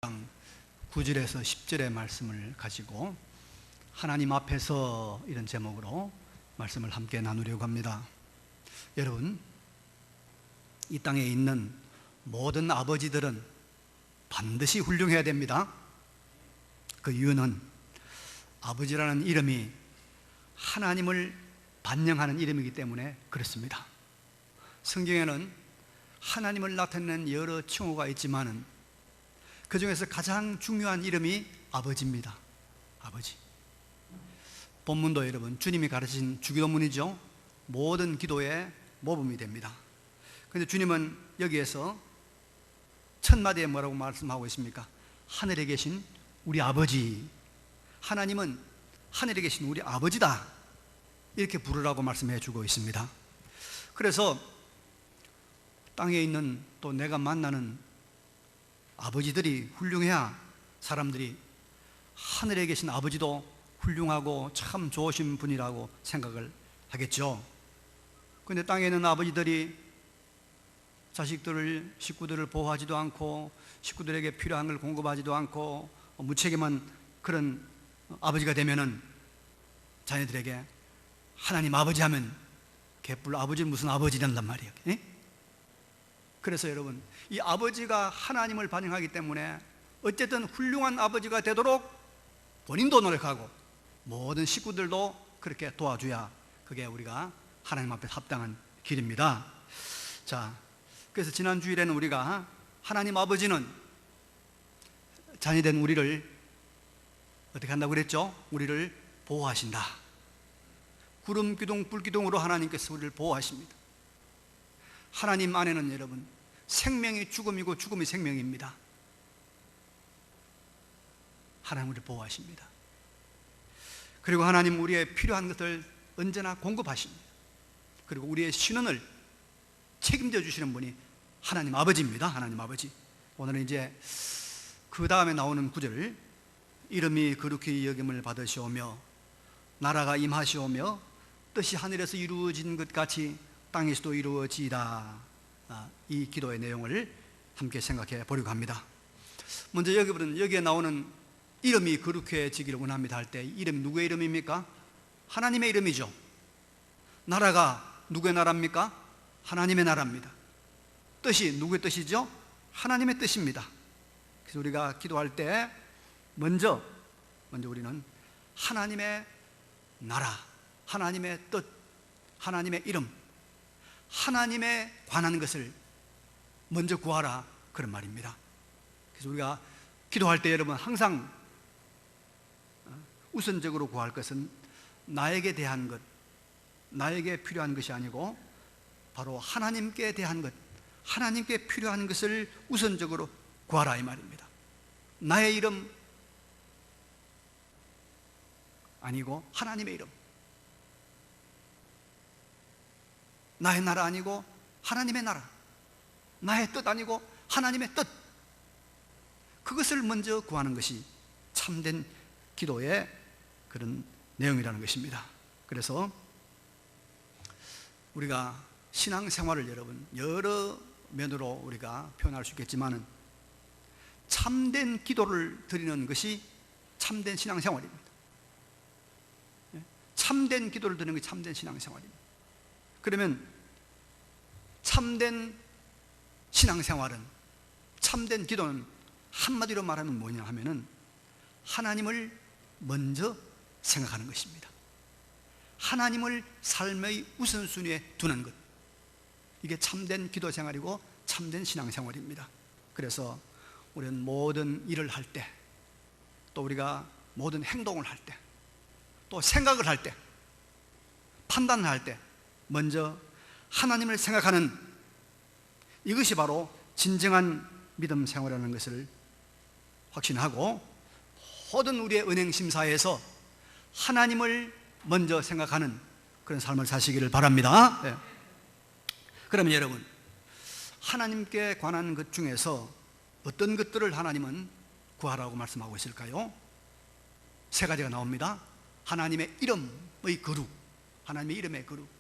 9절에서 10절의 말씀을 가지고 하나님 앞에서 이런 제목으로 말씀을 함께 나누려고 합니다. 여러분, 이 땅에 있는 모든 아버지들은 반드시 훌륭해야 됩니다. 그 이유는 아버지라는 이름이 하나님을 반영하는 이름이기 때문에 그렇습니다. 성경에는 하나님을 나타내는 여러 칭호가 있지만은 그 중에서 가장 중요한 이름이 아버지입니다. 아버지. 본문도 여러분 주님이 가르치신 주기도문이죠. 모든 기도의 모범이 됩니다. 그런데 주님은 여기에서 첫 마디에 뭐라고 말씀하고 있습니까? 하늘에 계신 우리 아버지, 하나님은 하늘에 계신 우리 아버지다, 이렇게 부르라고 말씀해 주고 있습니다. 그래서 땅에 있는 또 내가 만나는 아버지들이 훌륭해야 사람들이 하늘에 계신 아버지도 훌륭하고 참 좋으신 분이라고 생각을 하겠죠. 그런데 땅에 있는 아버지들이 자식들을, 식구들을 보호하지도 않고 식구들에게 필요한 걸 공급하지도 않고 무책임한 그런 아버지가 되면은 자녀들에게 하나님 아버지 하면 개뿔 아버지는 무슨 아버지 된단 말이에요. 예? 그래서 여러분, 이 아버지가 하나님을 반영하기 때문에 어쨌든 훌륭한 아버지가 되도록 본인도 노력하고 모든 식구들도 그렇게 도와줘야 그게 우리가 하나님 앞에 합당한 길입니다. 자, 그래서 지난 주일에는 우리가 하나님 아버지는 자녀된 우리를 어떻게 한다고 그랬죠? 우리를 보호하신다. 구름 기둥 불 기둥으로 하나님께서 우리를 보호하십니다. 하나님 안에는 여러분 생명이 죽음이고 죽음이 생명입니다. 하나님 우리를 보호하십니다. 그리고 하나님 우리의 필요한 것을 언제나 공급하십니다. 그리고 우리의 신원을 책임져 주시는 분이 하나님 아버지입니다. 하나님 아버지. 오늘은 이제 그 다음에 나오는 구절, 이름이 거룩히 여김을 받으시오며 나라가 임하시오며 뜻이 하늘에서 이루어진 것 같이 땅에서도 이루어지이다. 이 기도의 내용을 함께 생각해 보려고 합니다. 먼저 여기에 나오는 이름이 거룩해지기를 원합니다 할 때 이름이 누구의 이름입니까? 하나님의 이름이죠. 나라가 누구의 나라입니까? 하나님의 나라입니다. 뜻이 누구의 뜻이죠? 하나님의 뜻입니다. 그래서 우리가 기도할 때 먼저 우리는 하나님의 나라, 하나님의 뜻, 하나님의 이름, 하나님에 관한 것을 먼저 구하라, 그런 말입니다. 그래서 우리가 기도할 때 여러분 항상 우선적으로 구할 것은 나에게 대한 것, 나에게 필요한 것이 아니고 바로 하나님께 대한 것, 하나님께 필요한 것을 우선적으로 구하라, 이 말입니다. 나의 이름 아니고 하나님의 이름, 나의 나라 아니고 하나님의 나라, 나의 뜻 아니고 하나님의 뜻, 그것을 먼저 구하는 것이 참된 기도의 그런 내용이라는 것입니다. 그래서 우리가 신앙생활을 여러분 여러 면으로 우리가 표현할 수 있겠지만은 참된 기도를 드리는 것이 참된 신앙생활입니다. 참된 기도를 드리는 것이 참된 신앙생활입니다. 그러면 참된 신앙생활은, 참된 기도는 한마디로 말하면 뭐냐 하면은 하나님을 먼저 생각하는 것입니다. 하나님을 삶의 우선순위에 두는 것, 이게 참된 기도 생활이고 참된 신앙생활입니다. 그래서 우리는 모든 일을 할 때, 또 우리가 모든 행동을 할 때, 또 생각을 할 때, 판단을 할 때 먼저 하나님을 생각하는, 이것이 바로 진정한 믿음 생활이라는 것을 확신하고 모든 우리의 은행 심사에서 하나님을 먼저 생각하는 그런 삶을 사시기를 바랍니다. 네. 그러면 여러분, 하나님께 관한 것 중에서 어떤 것들을 하나님은 구하라고 말씀하고 있을까요? 세 가지가 나옵니다. 하나님의 이름의 거룩, 하나님의 이름의 거룩,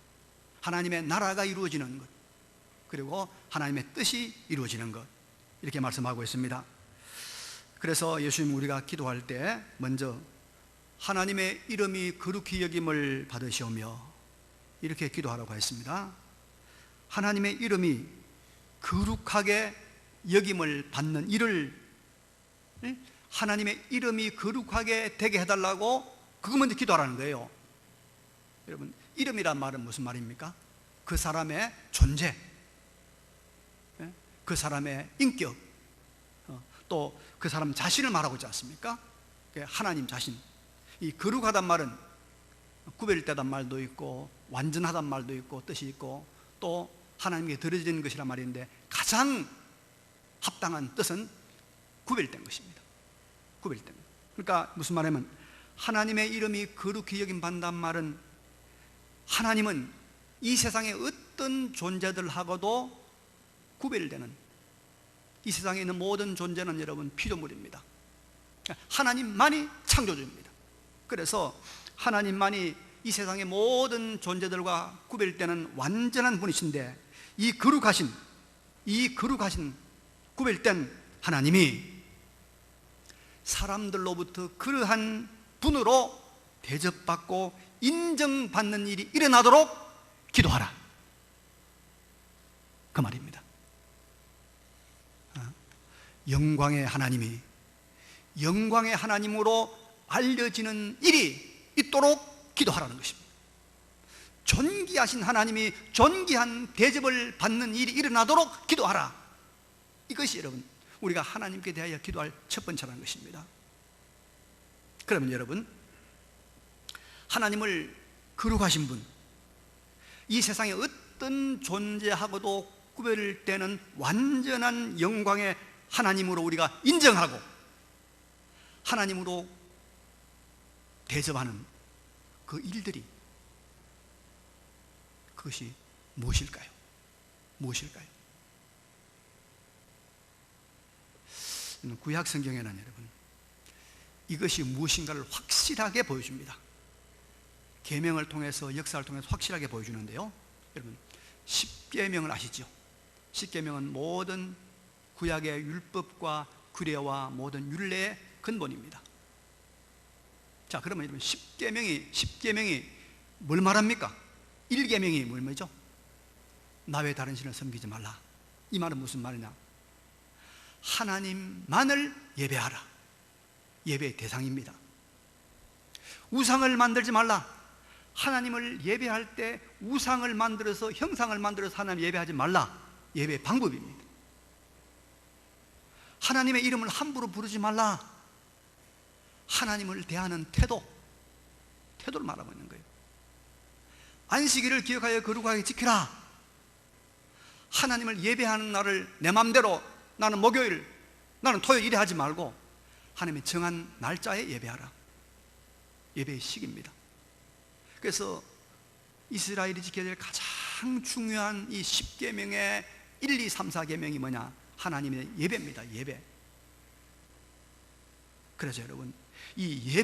하나님의 나라가 이루어지는 것, 그리고 하나님의 뜻이 이루어지는 것, 이렇게 말씀하고 있습니다. 그래서 예수님 우리가 기도할 때 먼저 하나님의 이름이 거룩히 여김을 받으시오며 이렇게 기도하라고 했습니다. 하나님의 이름이 거룩하게 여김을 받는 일을, 하나님의 이름이 거룩하게 되게 해달라고 그거 먼저 기도하라는 거예요. 여러분, 이름이란 말은 무슨 말입니까? 그 사람의 존재, 그 사람의 인격, 또 그 사람 자신을 말하고 있지 않습니까? 하나님 자신. 이 거룩하단 말은 구별되단 말도 있고 완전하단 말도 있고 뜻이 있고 또 하나님께 드려지는 것이란 말인데 가장 합당한 뜻은 구별된 것입니다. 구별된 것. 그러니까 무슨 말이냐면 하나님의 이름이 거룩히 여김 받는단 말은 하나님은 이 세상의 어떤 존재들하고도 구별되는, 이 세상에 있는 모든 존재는 여러분 피조물입니다. 하나님만이 창조주입니다. 그래서 하나님만이 이 세상의 모든 존재들과 구별되는 완전한 분이신데 이 거룩하신 구별된 하나님이 사람들로부터 그러한 분으로 대접받고 인정받는 일이 일어나도록 기도하라, 그 말입니다. 영광의 하나님이 영광의 하나님으로 알려지는 일이 있도록 기도하라는 것입니다. 존귀하신 하나님이 존귀한 대접을 받는 일이 일어나도록 기도하라. 이것이 여러분 우리가 하나님께 대하여 기도할 첫 번째라는 것입니다. 그러면 여러분, 하나님을 거룩하신 분, 이 세상의 어떤 존재하고도 구별되는 완전한 영광의 하나님으로 우리가 인정하고 하나님으로 대접하는 그 일들이, 그것이 무엇일까요? 무엇일까요? 구약 성경에는 여러분 이것이 무엇인가를 확실하게 보여줍니다. 계명을 통해서, 역사를 통해서 확실하게 보여주는데요. 여러분, 십계명을 아시죠? 십계명은 모든 구약의 율법과 규례와 모든 율례의 근본입니다. 자, 그러면 여러분 십계명이 뭘 말합니까? 1계명이 뭐죠? 나 외 다른 신을 섬기지 말라. 이 말은 무슨 말이냐? 하나님만을 예배하라. 예배의 대상입니다. 우상을 만들지 말라. 하나님을 예배할 때 우상을 만들어서, 형상을 만들어서 하나님 예배하지 말라. 예배의 방법입니다. 하나님의 이름을 함부로 부르지 말라. 하나님을 대하는 태도를 말하고 있는 거예요. 안식일을 기억하여 거룩하게 지키라. 하나님을 예배하는 날을 내 맘대로 나는 목요일, 나는 토요일 이래 하지 말고 하나님의 정한 날짜에 예배하라. 예배의 시기입니다. 그래서 이스라엘이 지켜야 될 가장 중요한 이 10계명의 1, 2, 3, 4계명이 뭐냐? 하나님의 예배입니다. 예배. 그래서 여러분, 이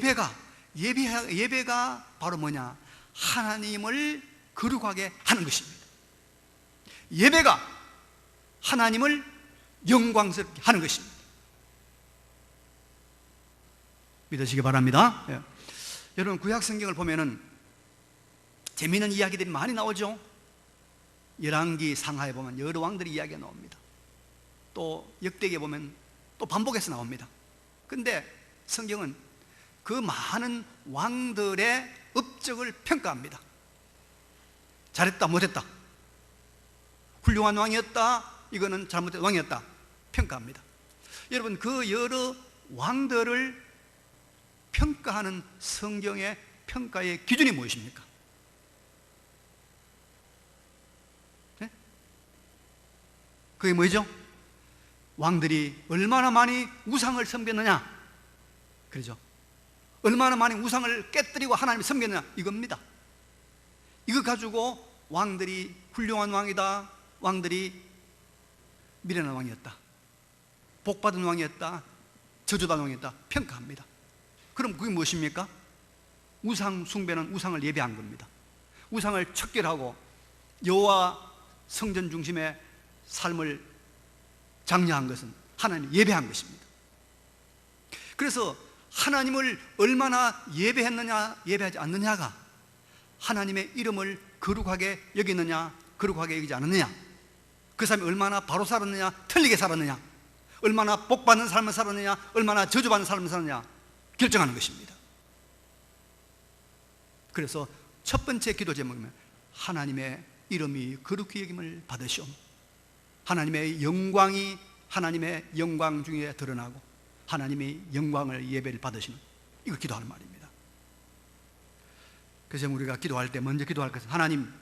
예배가 바로 뭐냐? 하나님을 거룩하게 하는 것입니다. 예배가 하나님을 영광스럽게 하는 것입니다. 믿으시기 바랍니다. 예. 여러분, 구약 성경을 보면은 재미있는 이야기들이 많이 나오죠. 열왕기 상하에 보면 여러 왕들의 이야기가 나옵니다. 또 역대기에 보면 또 반복해서 나옵니다. 근데 성경은 그 많은 왕들의 업적을 평가합니다. 잘했다, 못했다, 훌륭한 왕이었다, 이거는 잘못된 왕이었다, 평가합니다. 여러분, 그 여러 왕들을 평가하는 성경의 평가의 기준이 무엇입니까? 네? 그게 뭐죠? 왕들이 얼마나 많이 우상을 섬겼느냐, 그러죠? 얼마나 많이 우상을 깨뜨리고 하나님을 섬겼느냐, 이겁니다. 이거 가지고 왕들이 훌륭한 왕이다, 왕들이 미련한 왕이었다, 복받은 왕이었다, 저주받은 왕이었다 평가합니다. 그럼 그게 무엇입니까? 우상 숭배는 우상을 예배한 겁니다. 우상을 척결하고 여호와 성전 중심의 삶을 장려한 것은 하나님을 예배한 것입니다. 그래서 하나님을 얼마나 예배했느냐 예배하지 않느냐가 하나님의 이름을 거룩하게 여기느냐 거룩하게 여기지 않느냐, 그 사람이 얼마나 바로 살았느냐 틀리게 살았느냐, 얼마나 복받는 삶을 살았느냐 얼마나 저주받는 삶을 살았느냐 결정하는 것입니다. 그래서 첫 번째 기도 제목이면 하나님의 이름이 거룩히 여김을 받으시오. 하나님의 영광이 하나님의 영광 중에 드러나고 하나님이 영광을 예배를 받으시는, 이걸 기도하는 말입니다. 그래서 우리가 기도할 때 먼저 기도할 것은 하나님,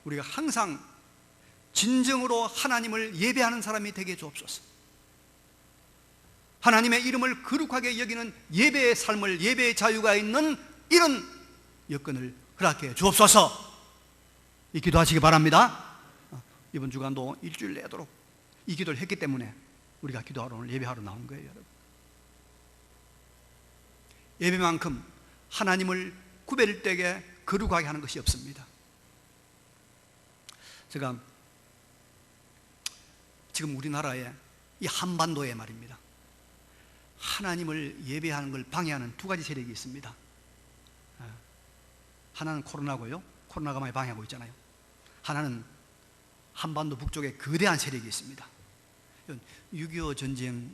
우리가 항상 진정으로 하나님을 예배하는 사람이 되게 주옵소서. 하나님의 이름을 거룩하게 여기는 예배의 삶을, 예배의 자유가 있는 이런 여건을 허락해 주옵소서. 이 기도하시기 바랍니다. 이번 주간도 일주일 내도록 이 기도를 했기 때문에 우리가 기도하러 오늘 예배하러 나온 거예요, 여러분. 예배만큼 하나님을 구별되게 거룩하게 하는 것이 없습니다. 제가 지금 우리나라에 이 한반도에 말입니다, 하나님을 예배하는 걸 방해하는 두 가지 세력이 있습니다. 하나는 코로나고요, 코로나가 많이 방해하고 있잖아요. 하나는 한반도 북쪽에 거대한 세력이 있습니다. 6.25 전쟁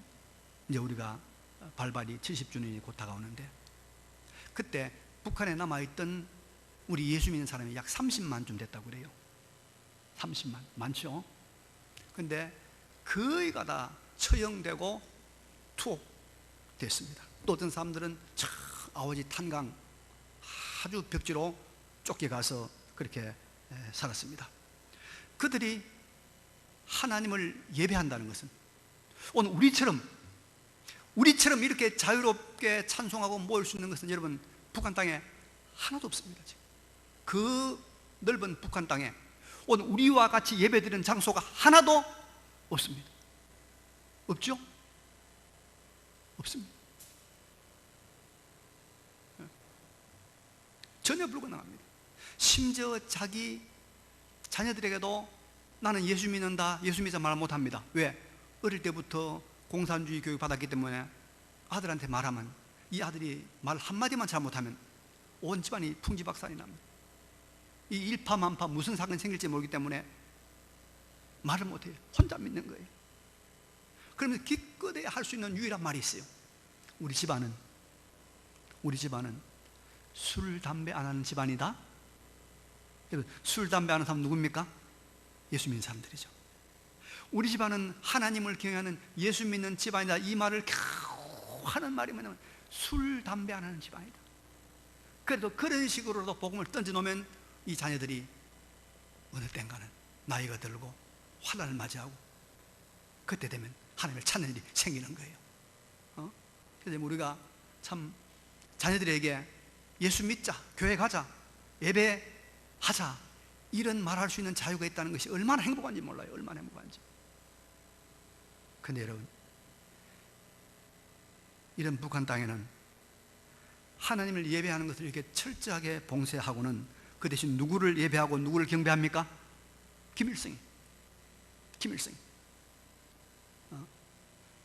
이제 우리가 발발이 70주년이 곧 다가오는데, 그때 북한에 남아있던 우리 예수 믿는 사람이 약 30만쯤 됐다고 그래요. 30만, 많죠? 근데 거의가 다 처형되고 투옥됐습니다. 또 어떤 사람들은 저 아오지 탄강 아주 벽지로 쫓겨가서 그렇게 살았습니다. 그들이 하나님을 예배한다는 것은 오늘 우리처럼 이렇게 자유롭게 찬송하고 모일 수 있는 것은 여러분 북한 땅에 하나도 없습니다. 지금 그 넓은 북한 땅에 오늘 우리와 같이 예배드리는 장소가 하나도 없습니다. 없죠? 없습니다. 전혀 불가능합니다. 심지어 자기 자녀들에게도 나는 예수 믿는다, 예수 믿자 말 못합니다. 왜? 어릴 때부터 공산주의 교육 받았기 때문에 아들한테 말하면 이 아들이 말 한마디만 잘못하면 온 집안이 풍지박산이 납니다. 이 일파만파 무슨 사건이 생길지 모르기 때문에 말을 못해요. 혼자 믿는 거예요. 그러면서 기껏해야 할 수 있는 유일한 말이 있어요. 우리 집안은 술, 담배 안 하는 집안이다. 술, 담배 안 하는 사람 누굽니까? 예수 믿는 사람들이죠. 우리 집안은 하나님을 경외하는 예수 믿는 집안이다. 이 말을 겨우 하는 말이 뭐냐면 술, 담배 안 하는 집안이다. 그래도 그런 식으로도 복음을 던져놓으면 이 자녀들이 어느 땐가는 나이가 들고 환난을 맞이하고 그때 되면 하나님을 찾는 일이 생기는 거예요. 그래서 우리가 참 자녀들에게 예수 믿자, 교회 가자, 예배하자 이런 말할 수 있는 자유가 있다는 것이 얼마나 행복한지 몰라요. 얼마나 행복한지. 근데 여러분, 이런 북한 땅에는 하나님을 예배하는 것을 이렇게 철저하게 봉쇄하고는 그 대신 누구를 예배하고 누구를 경배합니까? 김일성이.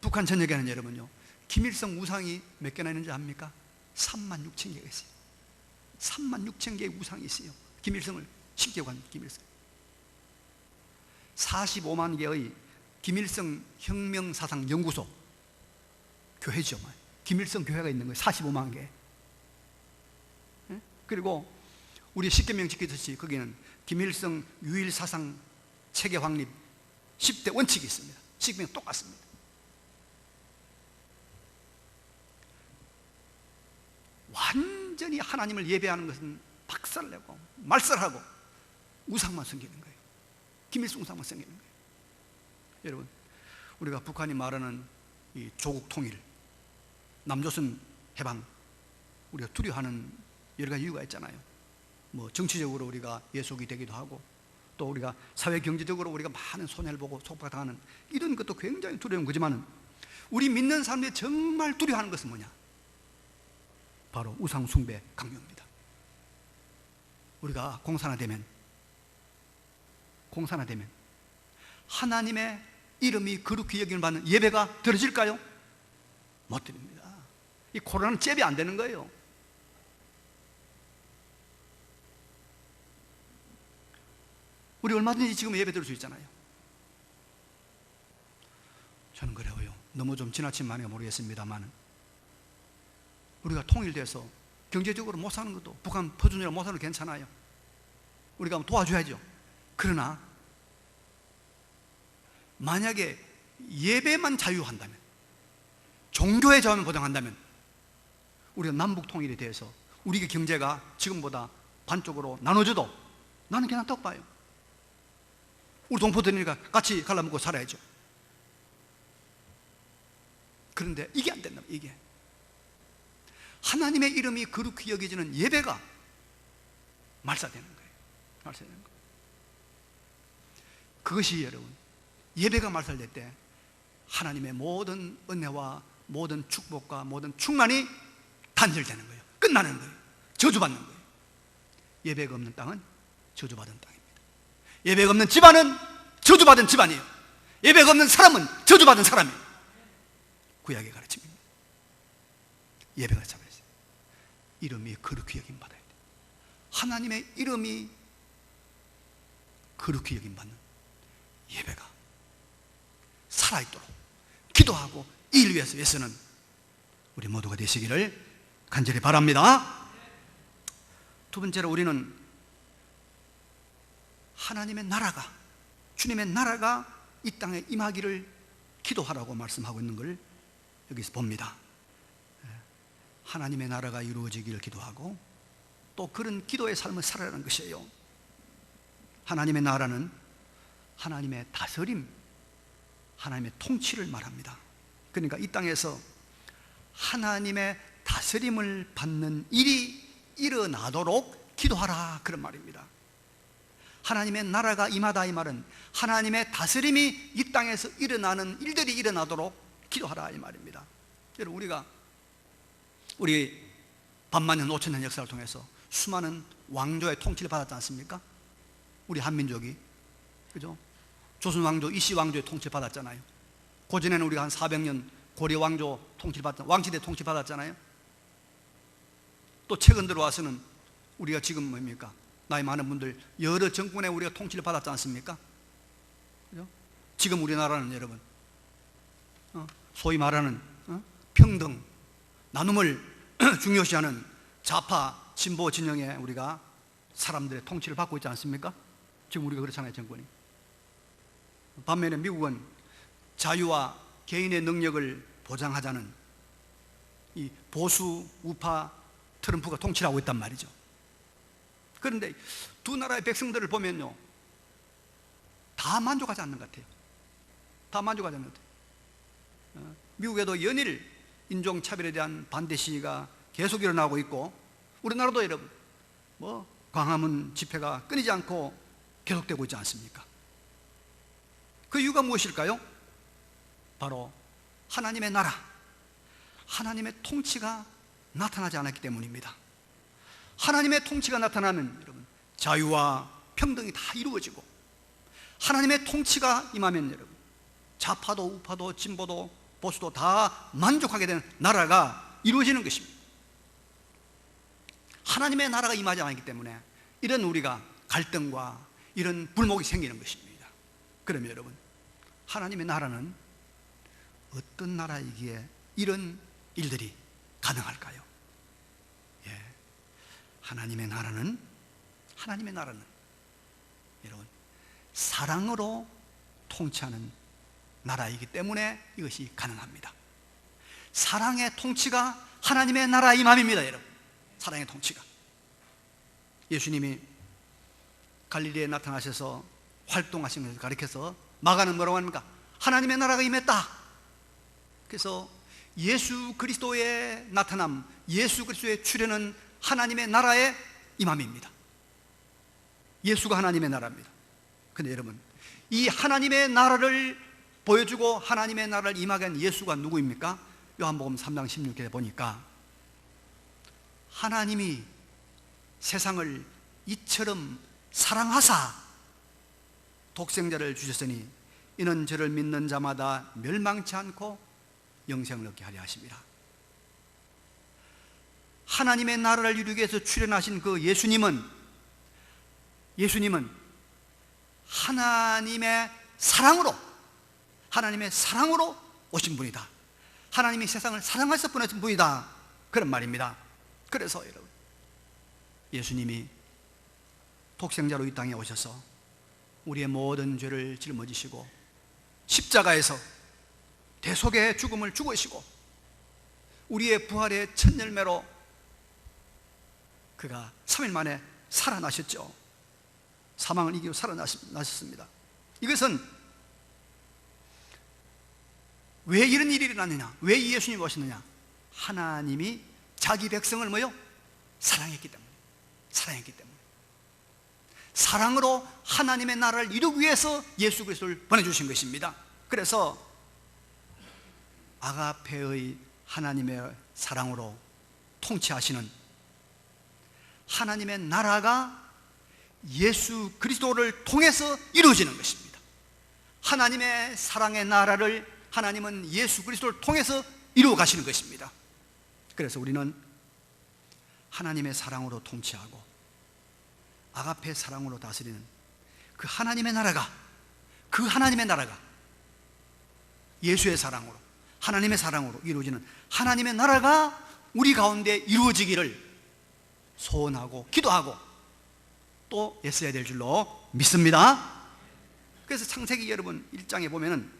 북한 전역에는 여러분요, 김일성 우상이 몇 개나 있는지 압니까? 36,000개가 있어요. 36,000개의 우상이 있어요. 김일성을 쉽게 관 김일성. 45만 개의 김일성 혁명사상연구소, 교회죠. 김일성 교회가 있는 거예요. 45만 개. 그리고 우리 십계명 지키듯이 거기는 김일성 유일사상 체계 확립 10대 원칙이 있습니다. 십계명 똑같습니다. 완전히 하나님을 예배하는 것은 박살내고 말살하고 우상만 섬기는 거예요. 김일성 우상만 섬기는 거예요. 여러분, 우리가 북한이 말하는 이 조국 통일, 남조선 해방, 우리가 두려워하는 여러 가지 이유가 있잖아요. 뭐 정치적으로 우리가 예속이 되기도 하고, 또 우리가 사회 경제적으로 우리가 많은 손해를 보고 속박당하는 이런 것도 굉장히 두려운 거지만은, 우리 믿는 사람들이 정말 두려워하는 것은 뭐냐? 바로 우상 숭배 강요입니다. 우리가 공산화되면 하나님의 이름이 거룩히 여김을 받는 예배가 드려질까요? 못 드립니다. 이 코로나는 잽이 안 되는 거예요. 우리 얼마든지 지금 예배 드릴 수 있잖아요. 저는 그래요. 너무 좀 지나친 말인가 모르겠습니다만, 우리가 통일돼서 경제적으로 못 사는 것도, 북한 퍼주느라 못 사는 것도 괜찮아요. 우리가 한번 도와줘야죠. 그러나 만약에 예배만 자유한다면, 종교의 자유만 보장한다면, 우리가 남북 통일에 대해서 우리의 경제가 지금보다 반쪽으로 나눠져도 나는 괜찮다고 봐요. 우리 동포들이니까 같이 갈라먹고 살아야죠. 그런데 이게 안 된다. 이게 하나님의 이름이 거룩히 여겨지는 예배가 말살되는 거예요. 말살되는 거예요. 그것이 여러분, 예배가 말살될 때 하나님의 모든 은혜와 모든 축복과 모든 충만이 단절되는 거예요. 끝나는 거예요. 저주받는 거예요. 예배가 없는 땅은 저주받은 땅입니다. 예배가 없는 집안은 저주받은 집안이에요. 예배가 없는 사람은 저주받은 사람이에요. 구약의 가르침입니다. 예배가 잡아야 돼요. 이름이 거룩히 여김 받아야 돼요. 하나님의 이름이 거룩히 여김 받는 예배가 살아있도록 기도하고 이 일 위해서 애쓰는 우리 모두가 되시기를 간절히 바랍니다. 두 번째로, 우리는 하나님의 나라가, 주님의 나라가 이 땅에 임하기를 기도하라고 말씀하고 있는 걸 여기서 봅니다. 하나님의 나라가 이루어지기를 기도하고 또 그런 기도의 삶을 살아가는 것이에요. 하나님의 나라는 하나님의 다스림, 하나님의 통치를 말합니다. 그러니까 이 땅에서 하나님의 다스림을 받는 일이 일어나도록 기도하라, 그런 말입니다. 하나님의 나라가 임하다, 이 말은 하나님의 다스림이 이 땅에서 일어나는 일들이 일어나도록 기도하라, 이 말입니다. 여러분, 우리 반만년 5천년 역사를 통해서 수많은 왕조의 통치를 받았지 않습니까? 우리 한민족이, 그죠? 조선 왕조, 이씨 왕조의 통치를 받았잖아요. 고전에는 우리가 한 400년 고려 왕조 통치를 받았잖아요. 왕시대 통치 받았잖아요. 또 최근 들어와서는 우리가 지금 뭡니까? 나이 많은 분들 여러 정권에 우리가 통치를 받았지 않습니까? 그죠? 지금 우리나라는 여러분, 소위 말하는 평등, 나눔을 중요시하는 좌파 진보 진영에 우리가 사람들의 통치를 받고 있지 않습니까? 지금 우리가 그렇잖아요, 정권이. 반면에 미국은 자유와 개인의 능력을 보장하자는 이 보수 우파 트럼프가 통치를 하고 있단 말이죠. 그런데 두 나라의 백성들을 보면요, 다 만족하지 않는 것 같아요. 다 만족하지 않는 것 같아요. 미국에도 연일 인종차별에 대한 반대 시위가 계속 일어나고 있고, 우리나라도 여러분 광화문 집회가 끊이지 않고 계속되고 있지 않습니까? 그 이유가 무엇일까요? 바로 하나님의 나라, 하나님의 통치가 나타나지 않았기 때문입니다. 하나님의 통치가 나타나면 여러분, 자유와 평등이 다 이루어지고, 하나님의 통치가 임하면 여러분, 좌파도 우파도 진보도 보수도 다 만족하게 되는 나라가 이루어지는 것입니다. 하나님의 나라가 임하지 않기 때문에 이런 우리가 갈등과 이런 불목이 생기는 것입니다. 그러면 여러분, 하나님의 나라는 어떤 나라이기에 이런 일들이 가능할까요? 하나님의 나라는 여러분, 사랑으로 통치하는 나라이기 때문에 이것이 가능합니다. 사랑의 통치가 하나님의 나라의 임함입니다, 여러분. 사랑의 통치가. 예수님이 갈릴리에 나타나셔서 활동하신 것을 가리켜서 마가는 뭐라고 합니까? 하나님의 나라가 임했다. 그래서 예수 그리스도의 나타남, 예수 그리스도의 출현은 하나님의 나라의 임함입니다. 예수가 하나님의 나라입니다. 근데 여러분, 이 하나님의 나라를 보여주고 하나님의 나라를 임하게 한 예수가 누구입니까? 요한복음 3장 16절에 보니까 하나님이 세상을 이처럼 사랑하사 독생자를 주셨으니 이는 저를 믿는 자마다 멸망치 않고 영생을 얻게 하려 하십니다. 하나님의 나라를 이루기 위해서 출현하신 그 예수님은 하나님의 사랑으로 오신 분이다. 하나님이 세상을 사랑해서 보내신 분이다, 그런 말입니다. 그래서 여러분, 예수님이 독생자로 이 땅에 오셔서 우리의 모든 죄를 짊어지시고 십자가에서 대속의 죽음을 죽으시고 우리의 부활의 첫 열매로 그가 3일 만에 살아나셨죠. 사망을 이기고 살아나셨습니다. 이것은 왜 이런 일이 일어났느냐, 왜 예수님이 오셨느냐? 하나님이 자기 백성을 사랑했기 때문에, 사랑으로 하나님의 나라를 이루기 위해서 예수 그리스도를 보내주신 것입니다. 그래서 아가페의 하나님의 사랑으로 통치하시는 하나님의 나라가 예수 그리스도를 통해서 이루어지는 것입니다. 하나님의 사랑의 나라를 하나님은 예수 그리스도를 통해서 이루어 가시는 것입니다. 그래서 우리는 하나님의 사랑으로 통치하고 아가페 사랑으로 다스리는 그 하나님의 나라가 예수의 사랑으로, 하나님의 사랑으로 이루어지는 하나님의 나라가 우리 가운데 이루어지기를 소원하고 기도하고 또 애써야 될 줄로 믿습니다. 그래서 창세기 여러분 1장에 보면은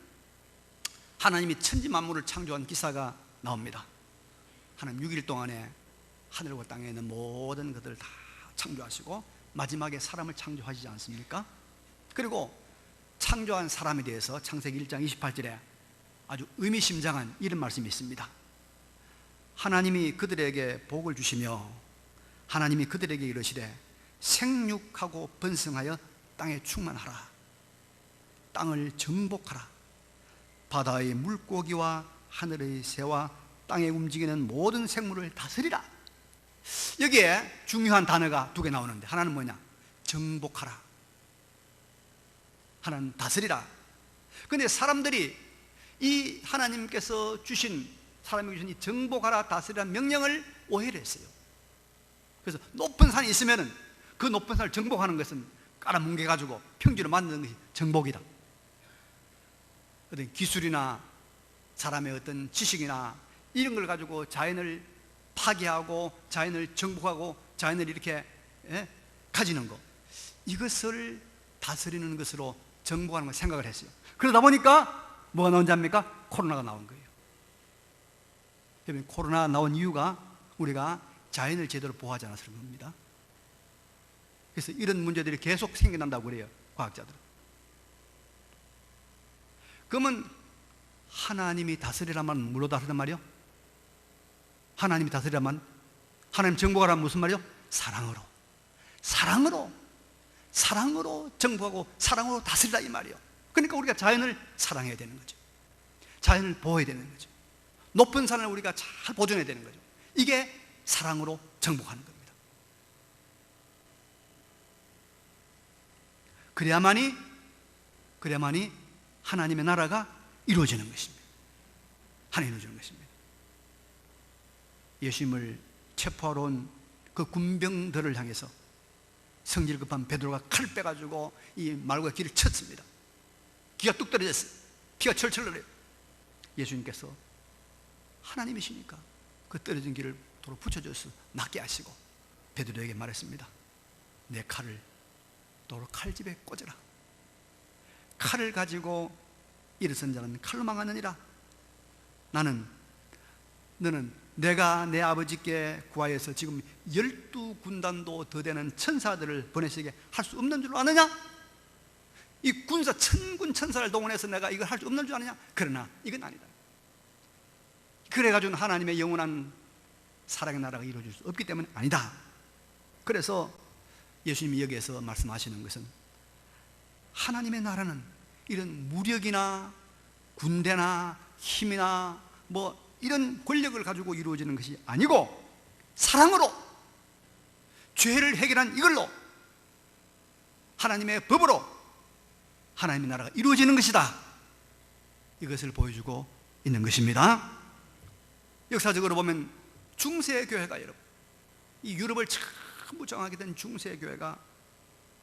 하나님이 천지 만물을 창조한 기사가 나옵니다. 하나님 6일 동안에 하늘과 땅에 있는 모든 것들을 다 창조하시고 마지막에 사람을 창조하시지 않습니까? 그리고 창조한 사람에 대해서 창세기 1장 28절에 아주 의미심장한 이런 말씀이 있습니다. 하나님이 그들에게 복을 주시며 하나님이 그들에게 이르시되 생육하고 번성하여 땅에 충만하라, 땅을 정복하라, 바다의 물고기와 하늘의 새와 땅에 움직이는 모든 생물을 다스리라. 여기에 중요한 단어가 두 개 나오는데, 하나는 뭐냐? 정복하라, 하나는 다스리라. 그런데 사람들이 이 하나님께서 주신, 사람에게 주신 이 정복하라, 다스리라는 명령을 오해를 했어요. 그래서 높은 산이 있으면은 그 높은 산을 정복하는 것은 깔아뭉개가지고 평지로 만드는 것이 정복이다. 어떤 기술이나 사람의 어떤 지식이나 이런 걸 가지고 자연을 파괴하고 자연을 정복하고 자연을 이렇게 가지는 것, 이것을 다스리는 것으로 정복하는 걸 생각을 했어요. 그러다 보니까 뭐가 나온지 압니까? 코로나가 나온 거예요. 여러분, 코로나 나온 이유가 우리가 자연을 제대로 보호하지 않아서 그런 겁니다. 그래서 이런 문제들이 계속 생겨난다고 그래요, 과학자들은. 그러면 하나님이 다스리라면 뭘로 다스리란 말이요? 하나님이 다스리라면, 하나님 정복하라면 무슨 말이요? 사랑으로 정복하고 사랑으로 다스리라, 이 말이요. 그러니까 우리가 자연을 사랑해야 되는 거죠. 자연을 보호해야 되는 거죠. 높은 산을 우리가 잘 보존해야 되는 거죠. 이게 사랑으로 정복하는 겁니다. 그래야만이 하나님의 나라가 이루어지는 것입니다. 하나님 이루어지는 것입니다. 예수님을 체포하러 온 그 군병들을 향해서 성질 급한 베드로가 칼을 빼가지고 이 말과 귀를 쳤습니다. 귀가 뚝 떨어졌어요. 피가 철철 흘러요. 예수님께서 하나님이시니까 그 떨어진 귀를 도로 붙여줘서 낫게 하시고 베드로에게 말했습니다. 내 칼을 도로 칼집에 꽂아라. 칼을 가지고 일어선 자는 칼로 망하느니라. 너는 내가 내 아버지께 구하여서 지금 12군단도 더 되는 천사들을 보내시게 할 수 없는 줄 아느냐? 이 군사 천군 천사를 동원해서 내가 이걸 할 수 없는 줄 아느냐? 그러나 이건 아니다. 그래가지고는 하나님의 영원한 사랑의 나라가 이루어질 수 없기 때문에 아니다. 그래서 예수님이 여기에서 말씀하시는 것은 하나님의 나라는 이런 무력이나 군대나 힘이나 뭐 이런 권력을 가지고 이루어지는 것이 아니고 사랑으로, 죄를 해결한 이걸로, 하나님의 법으로 하나님의 나라가 이루어지는 것이다. 이것을 보여주고 있는 것입니다. 역사적으로 보면 중세 교회가, 여러분, 이 유럽을 전부 정하게 된 중세 교회가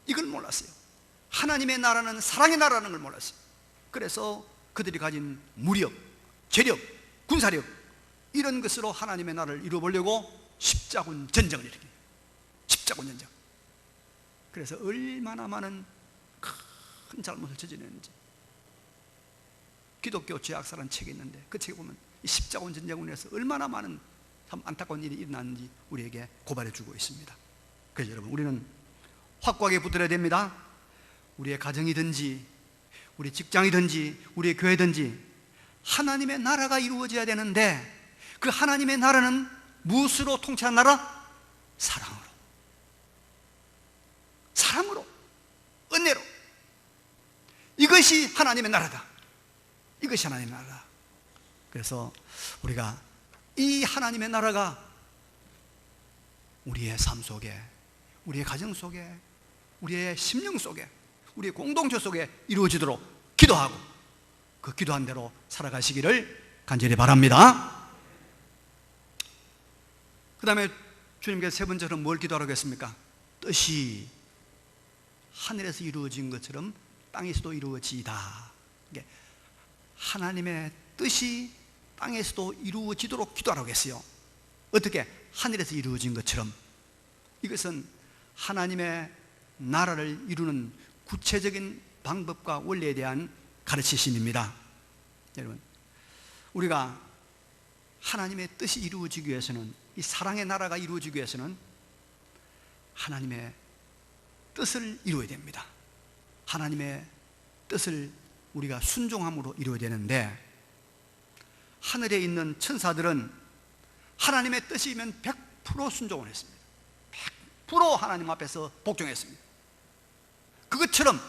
이걸 몰랐어요. 하나님의 나라는 사랑의 나라라는 걸 몰랐어요. 그래서 그들이 가진 무력, 재력, 군사력 이런 것으로 하나님의 나라를 이루어보려고 십자군 전쟁을 일으킵니다. 십자군 전쟁. 그래서 얼마나 많은 큰 잘못을 저지르는지. 기독교 죄악사라는 책이 있는데 그 책에 보면 이 십자군 전쟁으로 인해서 얼마나 많은 참 안타까운 일이 일어났는지 우리에게 고발해 주고 있습니다. 그래서 여러분, 우리는 확고하게 붙들어야 됩니다. 우리의 가정이든지 우리 직장이든지 우리의 교회든지 하나님의 나라가 이루어져야 되는데, 그 하나님의 나라는 무엇으로 통치한 나라? 사랑으로, 사랑으로, 은혜로. 이것이 하나님의 나라다. 이것이 하나님의 나라다. 그래서 우리가 이 하나님의 나라가 우리의 삶 속에, 우리의 가정 속에, 우리의 심령 속에, 우리의 공동체 속에 이루어지도록 기도하고 그 기도한 대로 살아가시기를 간절히 바랍니다. 그 다음에 주님께서 세 번째로 뭘 기도하라고 했습니까? 뜻이 하늘에서 이루어진 것처럼 땅에서도 이루어지이다. 하나님의 뜻이 땅에서도 이루어지도록 기도하라고 했어요. 어떻게? 하늘에서 이루어진 것처럼. 이것은 하나님의 나라를 이루는 구체적인 방법과 원리에 대한 가르치심입니다. 여러분, 우리가 하나님의 뜻이 이루어지기 위해서는, 이 사랑의 나라가 이루어지기 위해서는 하나님의 뜻을 이루어야 됩니다. 하나님의 뜻을 우리가 순종함으로 이루어야 되는데, 하늘에 있는 천사들은 하나님의 뜻이면 100% 순종을 했습니다. 100% 하나님 앞에서 복종했습니다. 그것처럼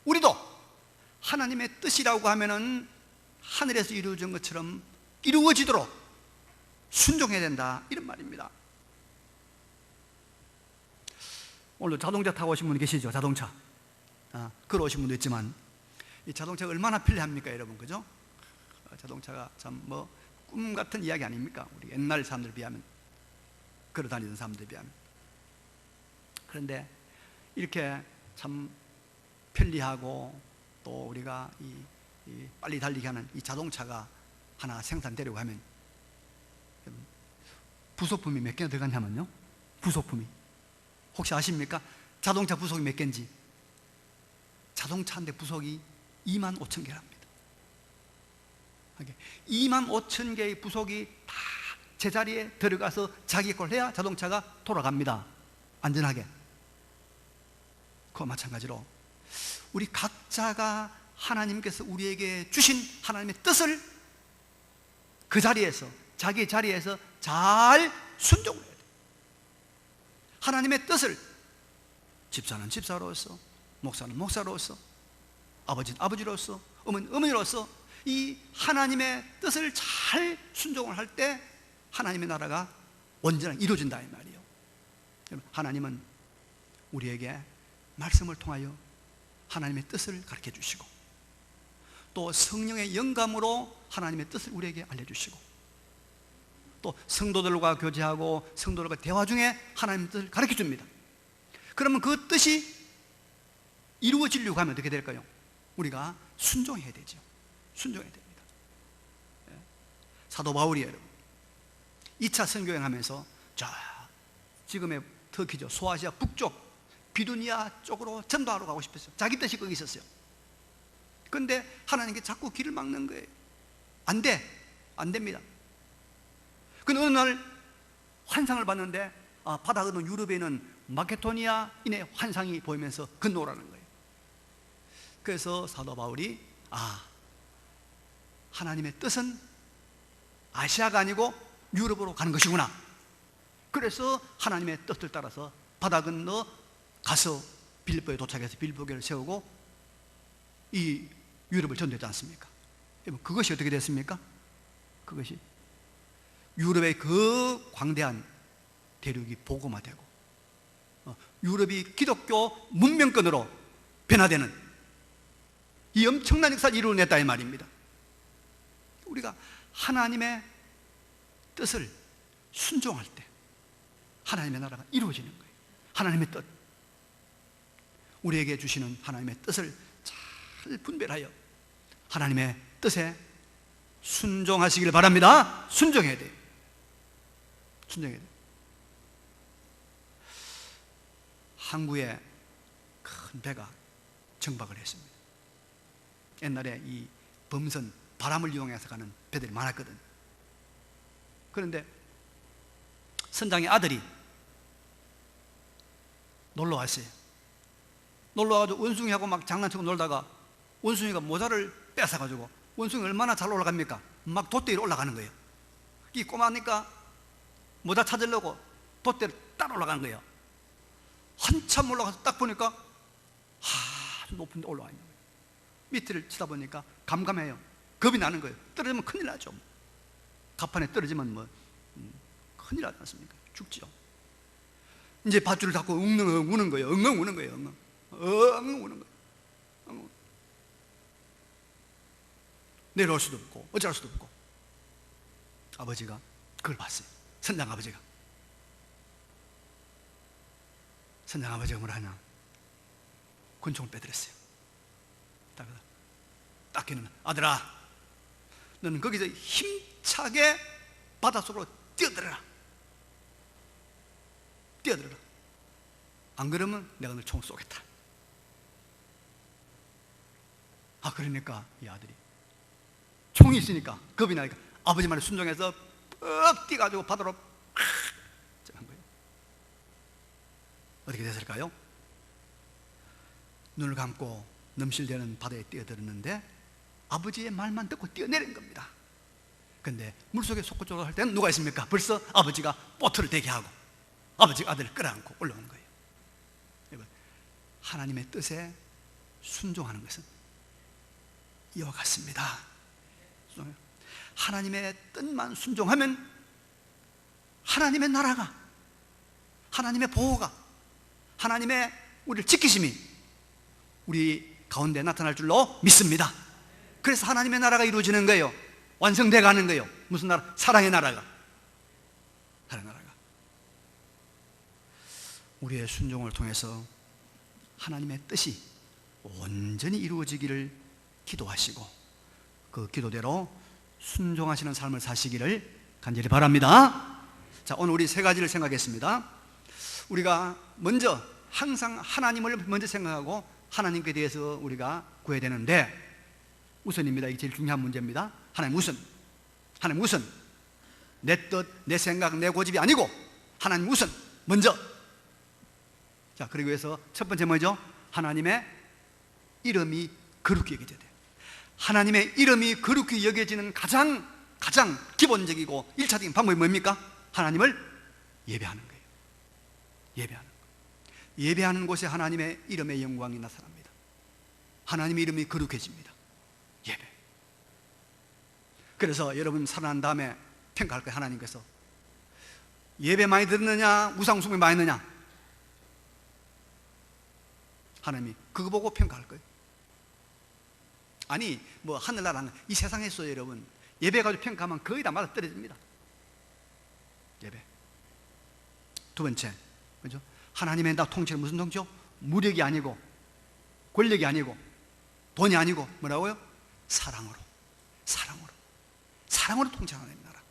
우리도 하나님의 뜻이라고 하면은 하늘에서 이루어진 것처럼 이루어지도록 순종해야 된다, 이런 말입니다. 오늘 자동차 타고 오신 분 계시죠? 자동차 걸어오신 분도 있지만, 이 자동차가 얼마나 편리합니까, 여러분? 그죠? 자동차가 참 꿈 같은 이야기 아닙니까? 우리 옛날 사람들 비하면, 걸어 다니던 사람들 비하면. 그런데 이렇게 참 편리하고 또 우리가 이 빨리 달리게 하는 이 자동차가 하나 생산되려고 하면 부속품이 몇 개나 들어가냐면요, 부속품이 혹시 아십니까? 자동차 부속이 몇 개인지. 자동차 한 대 부속이 25,000개랍니다. 25,000개의 부속이 다 제자리에 들어가서 자기 걸 해야 자동차가 돌아갑니다. 안전하게. 그와 마찬가지로 우리 각자가 하나님께서 우리에게 주신 하나님의 뜻을 그 자리에서, 자기 자리에서 잘 순종을 해야 돼요. 하나님의 뜻을 집사는 집사로서, 목사는 목사로서, 아버지는 아버지로서, 어머니는 어머니로서 이 하나님의 뜻을 잘 순종을 할 때 하나님의 나라가 온전하게 이루어진다, 이 말이에요. 하나님은 우리에게 말씀을 통하여 하나님의 뜻을 가르쳐 주시고, 또 성령의 영감으로 하나님의 뜻을 우리에게 알려주시고, 또 성도들과 교제하고 성도들과 대화 중에 하나님의 뜻을 가르쳐 줍니다. 그러면 그 뜻이 이루어지려고 하면 어떻게 될까요? 우리가 순종해야 되죠. 순종해야 됩니다. 사도 바울이 여러분 2차 선교행 하면서 지금의 터키죠, 소아시아 북쪽 비두니아 쪽으로 전도하러 가고 싶었어요. 자기 뜻이 거기 있었어요. 그런데 하나님께 자꾸 길을 막는 거예요. 안 됩니다. 근데 어느 날 환상을 봤는데, 바다 건너 유럽에 있는 마케도니아인의 환상이 보이면서 건너오라는 거예요. 그래서 사도 바울이 하나님의 뜻은 아시아가 아니고 유럽으로 가는 것이구나. 그래서 하나님의 뜻을 따라서 바다 건너 가서 빌립보에 도착해서 빌립보 교회를 세우고 이 유럽을 전도했지 않습니까? 그것이 어떻게 됐습니까? 그것이 유럽의 그 광대한 대륙이 복음화되고 유럽이 기독교 문명권으로 변화되는 이 엄청난 역사를 이루어냈다, 이 말입니다. 우리가 하나님의 뜻을 순종할 때, 하나님의 나라가 이루어지는 거예요. 하나님의 뜻, 우리에게 주시는 하나님의 뜻을 잘 분별하여 하나님의 뜻에 순종하시길 바랍니다. 순종해야 돼요. 순종해야 돼요. 항구에 큰 배가 정박을 했습니다. 옛날에 이 범선, 바람을 이용해서 가는 배들이 많았거든. 그런데 선장의 아들이 놀러 왔어요. 놀러 와가지고 원숭이하고 막 장난치고 놀다가 원숭이가 모자를 뺏어가지고, 원숭이 얼마나 잘 올라갑니까? 막 돛대 위로 올라가는 거예요. 이 꼬마니까 모자 찾으려고 돛대를 따라 올라가는 거예요. 한참 올라가서 딱 보니까 아주 높은 데 올라와 있는 거예요. 밑을 쳐다보니까 감감해요. 겁이 나는 거예요. 떨어지면 큰일 나죠. 갑판에 떨어지면 뭐 큰일 나지 않습니까? 죽죠. 이제 밧줄을 잡고 웅웅 우는 거예요. 엉엉 우는 거예요. 엉엉 우는 거예요. 엉엉. 내려올 수도 없고 어쩔 수도 없고. 아버지가 그걸 봤어요. 선장 아버지가. 선장 아버지가 뭐라 하냐, 권총을 빼들었어요. 딱 걔는, 아들아, 너는 거기서 힘차게 바닷속으로 뛰어들어라. 뛰어들어라. 안 그러면 내가 널 총 쏘겠다. 아, 그러니까 이 아들이 총이 있으니까 겁이 나니까 아버지 말에 순종해서 뻑 뛰어가지고 바다로 한 거예요. 어떻게 됐을까요? 눈을 감고 넘실대는 바다에 뛰어들었는데 아버지의 말만 듣고 뛰어내린 겁니다. 그런데 물속에 솟구조를 할 때는 누가 있습니까? 벌써 아버지가 보트를 대게 하고 아버지가 아들을 끌어안고 올라오는 거예요. 여러분, 하나님의 뜻에 순종하는 것은 이와 같습니다. 하나님의 뜻만 순종하면 하나님의 나라가, 하나님의 보호가, 하나님의 우리를 지키심이 우리 가운데 나타날 줄로 믿습니다. 그래서 하나님의 나라가 이루어지는 거예요. 완성돼 가는 거예요. 무슨 나라? 사랑의 나라가. 사랑의 나라가. 우리의 순종을 통해서 하나님의 뜻이 온전히 이루어지기를 기도하시고 그 기도대로 순종하시는 삶을 사시기를 간절히 바랍니다. 자, 오늘 우리 세 가지를 생각했습니다. 우리가 먼저 항상 하나님을 먼저 생각하고 하나님께 대해서 우리가 구해야 되는데, 우선입니다. 이게 제일 중요한 문제입니다. 하나님 우선. 하나님 우선. 내 뜻, 내 생각, 내 고집이 아니고 하나님 우선. 먼저. 자, 그러기 위해서 첫 번째 뭐죠? 하나님의 이름이 거룩히 여겨져야 돼요. 하나님의 이름이 거룩히 여겨지는 가장 기본적이고 1차적인 방법이 뭡니까? 하나님을 예배하는 거예요. 예배하는 거예요. 예배하는 곳에 하나님의 이름의 영광이 나타납니다. 하나님의 이름이 거룩해집니다. 예배. 그래서 여러분 살아난 다음에 평가할 거예요. 하나님께서 예배 많이 드렸느냐, 우상숭배 많이 했느냐, 하나님이 그거 보고 평가할 거예요. 아니 뭐 하늘나라는 이 세상에서 여러분 예배 가지고 평가하면 거의 다 맞아 떨어집니다. 예배. 두 번째, 그죠? 하나님의 나 통치는 무슨 통치요? 무력이 아니고 권력이 아니고 돈이 아니고 뭐라고요? 사랑으로 통치하는 하나님의 나라.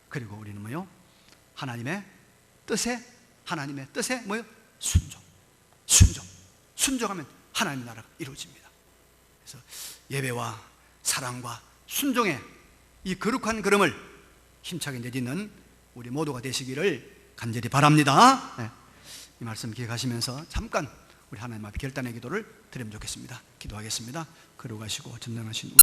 그리고 우리는 뭐요? 하나님의 뜻에 뭐요? 순종하면 하나님의 나라가 이루어집니다. 그래서 예배와 사랑과 순종의 이 거룩한 걸음을 힘차게 내딛는 우리 모두가 되시기를 간절히 바랍니다. 네. 이 말씀 기억하시면서 잠깐 우리 하나님 앞에 결단의 기도를 드리면 좋겠습니다. 기도하겠습니다. 거룩하시고 전능하신